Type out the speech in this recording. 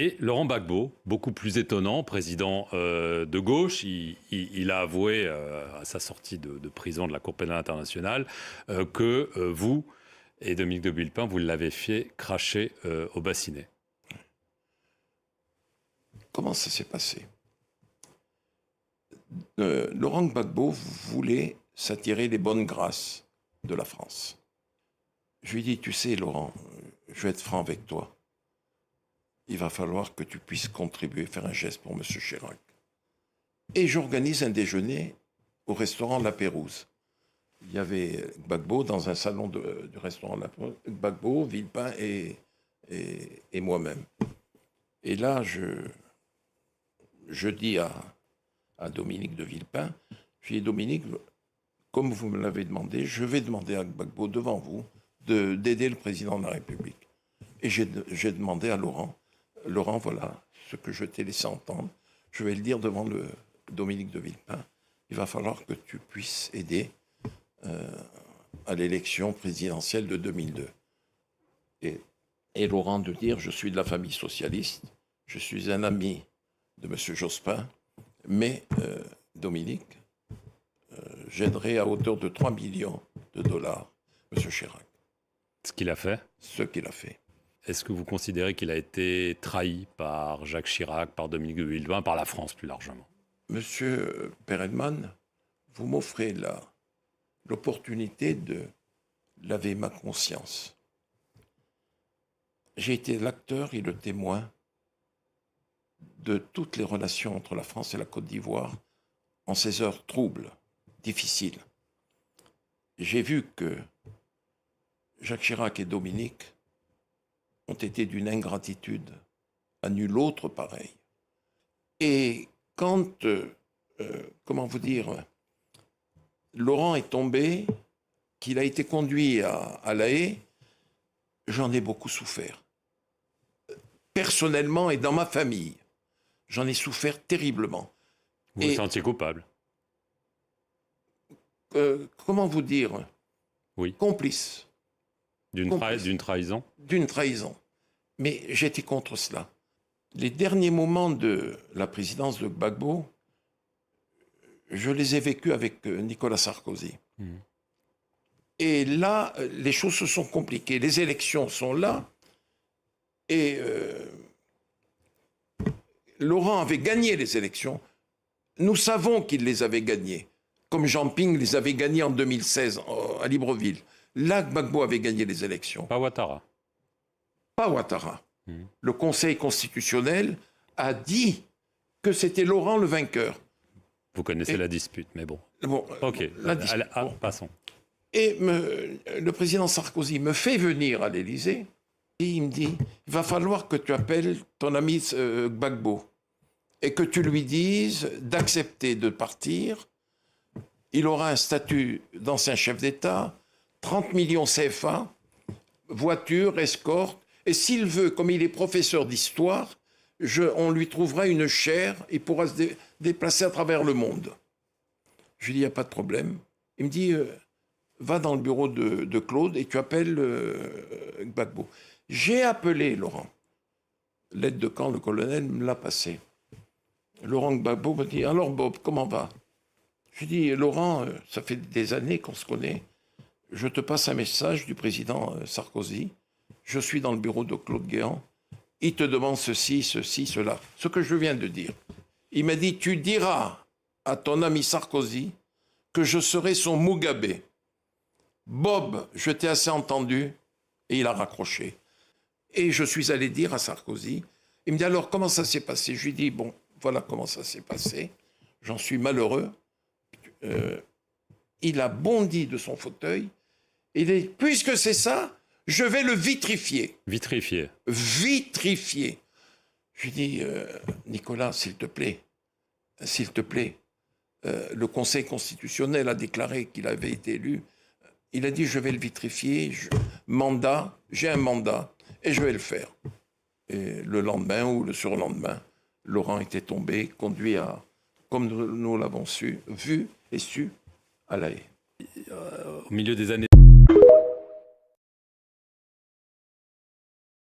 Et Laurent Gbagbo, beaucoup plus étonnant, président de gauche, il a avoué à sa sortie de prison de la Cour pénale internationale que vous et Dominique de Villepin, vous l'avez fait cracher au bassinet. Comment ça s'est passé? Laurent Gbagbo voulait s'attirer les bonnes grâces de la France. Je lui ai dit, tu sais Laurent, je vais être franc avec toi. Il va falloir que tu puisses contribuer, faire un geste pour M. Chirac. Et j'organise un déjeuner au restaurant La Pérouse. Il y avait Gbagbo dans un salon du restaurant La Pérouse, Gbagbo, Villepin et moi-même. Et là, je dis à Dominique de Villepin, je lui dis, Dominique, comme vous me l'avez demandé, je vais demander à Gbagbo devant vous d'aider le président de la République. Et j'ai demandé à Laurent, voilà ce que je t'ai laissé entendre, je vais le dire devant Dominique de Villepin, il va falloir que tu puisses aider à l'élection présidentielle de 2002. Et Laurent de dire, je suis de la famille socialiste, je suis un ami de M. Jospin, mais Dominique, j'aiderai à hauteur de 3 millions de dollars M. Chirac. Ce qu'il a fait? Ce qu'il a fait. Est-ce que vous considérez qu'il a été trahi par Jacques Chirac, par Dominique de Villepin, par la France plus largement? Monsieur Perelman, vous m'offrez l'opportunité de laver ma conscience. J'ai été l'acteur et le témoin de toutes les relations entre la France et la Côte d'Ivoire en ces heures troubles, difficiles. J'ai vu que Jacques Chirac et Dominique ont été d'une ingratitude à nul autre pareil. Et quand, comment vous dire, Laurent est tombé, qu'il a été conduit à La Haye, j'en ai beaucoup souffert. Personnellement et dans ma famille, j'en ai souffert terriblement. Vous vous sentiez coupable? Comment vous dire? Oui. Complice. D'une trahison? D'une trahison. Mais j'étais contre cela. Les derniers moments de la présidence de Gbagbo, je les ai vécus avec Nicolas Sarkozy. Et là, les choses se sont compliquées. Les élections sont là. Et Laurent avait gagné les élections. Nous savons qu'il les avait gagnées. Comme Jean Ping les avait gagnées en 2016 à Libreville. Là, Gbagbo avait gagné les élections. Pas Ouattara. Pas Ouattara. Le Conseil constitutionnel a dit que c'était Laurent le vainqueur. Vous connaissez la dispute, mais bon. Ok, passons. Et le président Sarkozy me fait venir à l'Élysée et il me dit, il va falloir que tu appelles ton ami Gbagbo et que tu lui dises d'accepter de partir. Il aura un statut d'ancien chef d'État, 30 millions CFA, voiture, escorte, et s'il veut, comme il est professeur d'histoire, on lui trouvera une chaire, il pourra se déplacer à travers le monde. Je lui dis, il n'y a pas de problème. Il me dit, va dans le bureau de Claude et tu appelles Gbagbo. J'ai appelé Laurent. L'aide de camp, le colonel, me l'a passé. Laurent Gbagbo me dit, alors Bob, comment va? Je lui dis, Laurent, ça fait des années qu'on se connaît. Je te passe un message du président Sarkozy. Je suis dans le bureau de Claude Guéant. Il te demande ceci, cela. Ce que je viens de dire. Il m'a dit, tu diras à ton ami Sarkozy que je serai son Mugabe. Bob, je t'ai assez entendu. Et il a raccroché. Et je suis allé dire à Sarkozy, il me dit, alors comment ça s'est passé? Je lui dis, bon, voilà comment ça s'est passé. J'en suis malheureux. Il a bondi de son fauteuil. Il dit, puisque c'est ça, je vais le vitrifier. Vitrifier. Vitrifier. Je lui dis, Nicolas, s'il te plaît, le Conseil constitutionnel a déclaré qu'il avait été élu. Il a dit, je vais le vitrifier, j'ai un mandat, et je vais le faire. Et le lendemain ou le surlendemain, Laurent était tombé, conduit comme nous l'avons vu et su, à La Haye. Au milieu des années